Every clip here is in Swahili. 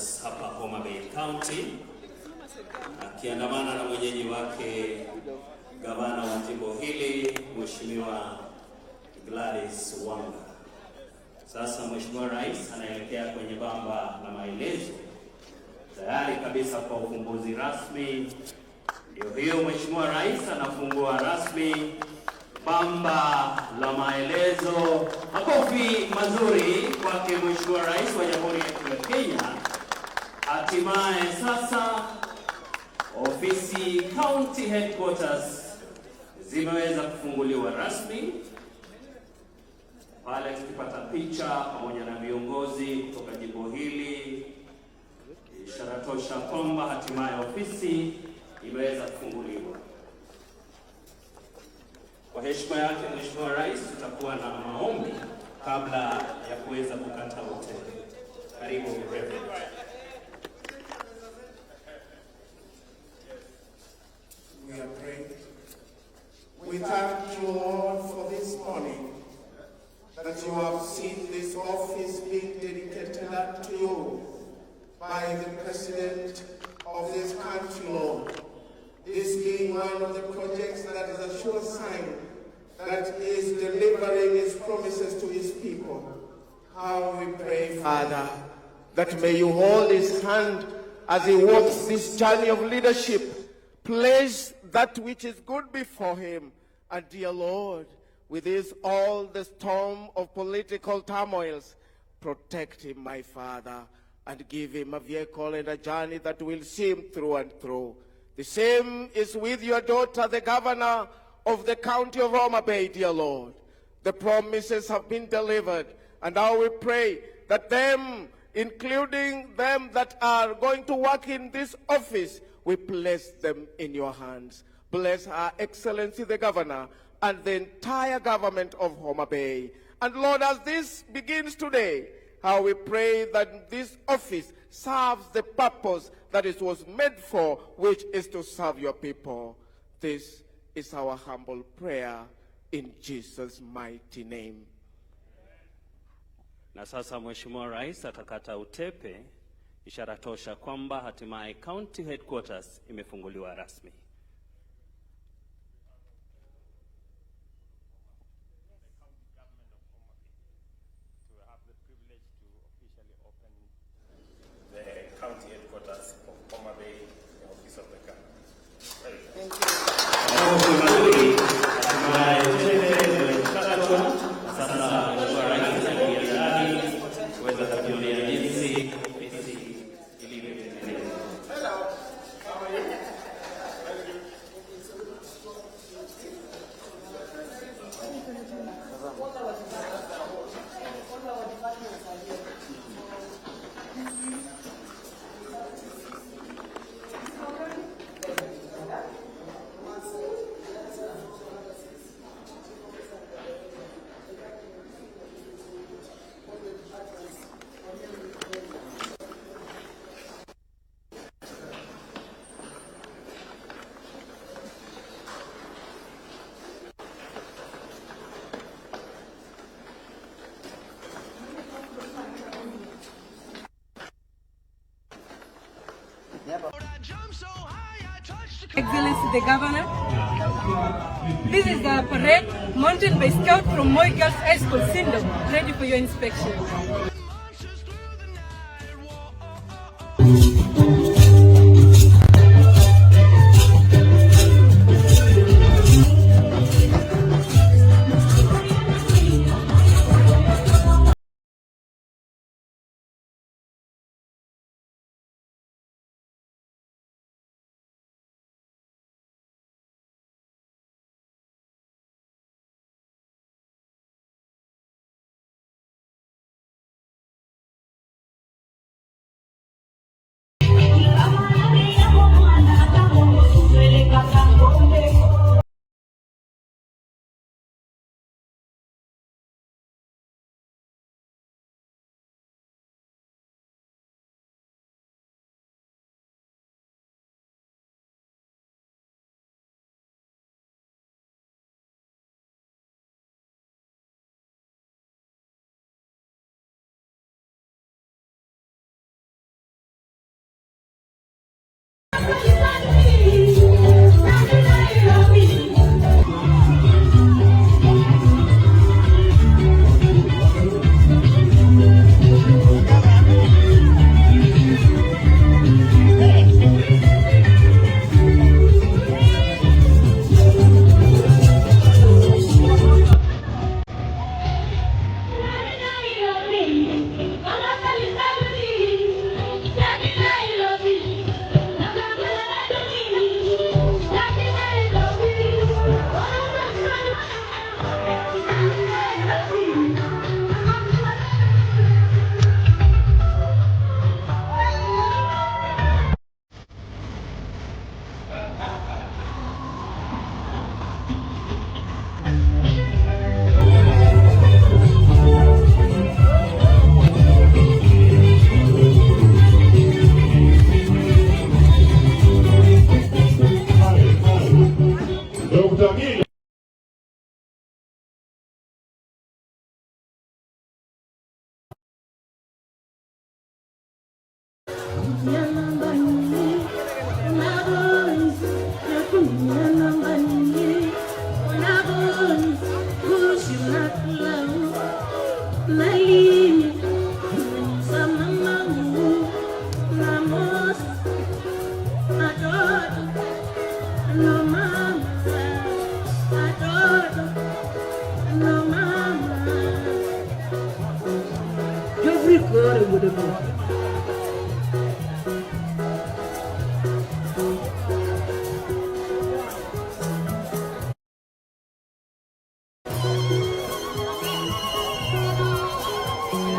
Headquarters hapa Homabay County, akiandamana na mwenyeji wake gavana wa jimbo hili Mheshimiwa Gladys Wanga. Sasa Mheshimiwa Rais anaelekea kwenye bamba la maelezo tayari kabisa kwa ufunguzi rasmi. Ndio hiyo Mheshimiwa Rais anafungua rasmi bamba la maelezo. Makofi mazuri kwake Mheshimiwa Rais wa Jamhuri ya Kenya. Hatimaye sasa ofisi County Headquarters zimeweza kufunguliwa rasmi. Pale tukipata picha pamoja na viongozi kutoka jimbo hili, ishara tosha kwamba hatimaye ofisi imeweza kufunguliwa. Kwa heshima yake Mheshimiwa Rais, tutakuwa na maombi kabla ya kuweza kukata utepe. Karibu Reverend. We are praying. We thank you, Lord, for this morning, that you have seen this office being dedicated unto you by the President of this country, Lord. This being one of the projects that is a sure sign that he is delivering his promises to his people. How we pray, Father, that may you hold his hand as he walks this journey of leadership. Place that which is good before him. And dear Lord, with this all the storm of political turmoils, protect him, my Father, and give him a vehicle and a journey that will see him through and through. The same is with your daughter, the governor of the county of Homabay, dear Lord. The promises have been delivered, and now we pray that them, including them that are going to work in this office, we place them in your hands. Bless Her Excellency the Governor and the entire government of Homabay. And Lord, as this begins today, how we pray that this office serves the purpose that it was made for, which is to serve your people. This is our humble prayer in Jesus' mighty name. Na sasa Mheshimiwa Rais atakata utepe, ishara tosha kwamba hatimaye County Headquarters imefunguliwa rasmi. County Headquarters of Homabay, the office of the county. Thank Excellency the Governor, this is the parade mounted by Scout from Moi Girls High School, Sindo, ready for your inspection.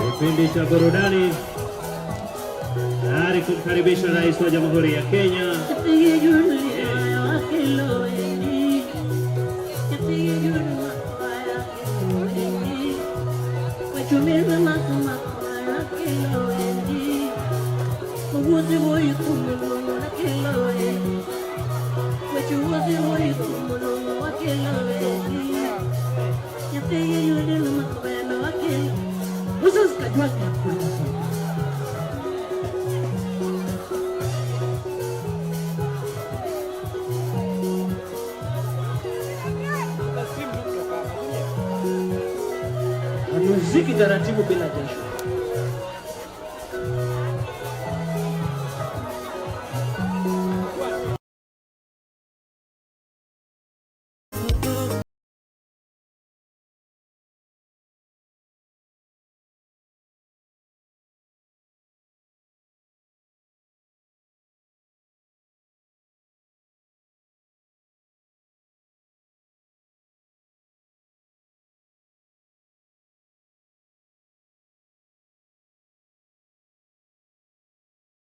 Kipindi cha burudani tayari kumkaribisha Rais wa Jamhuri ya Kenya. Muziki taratibu bila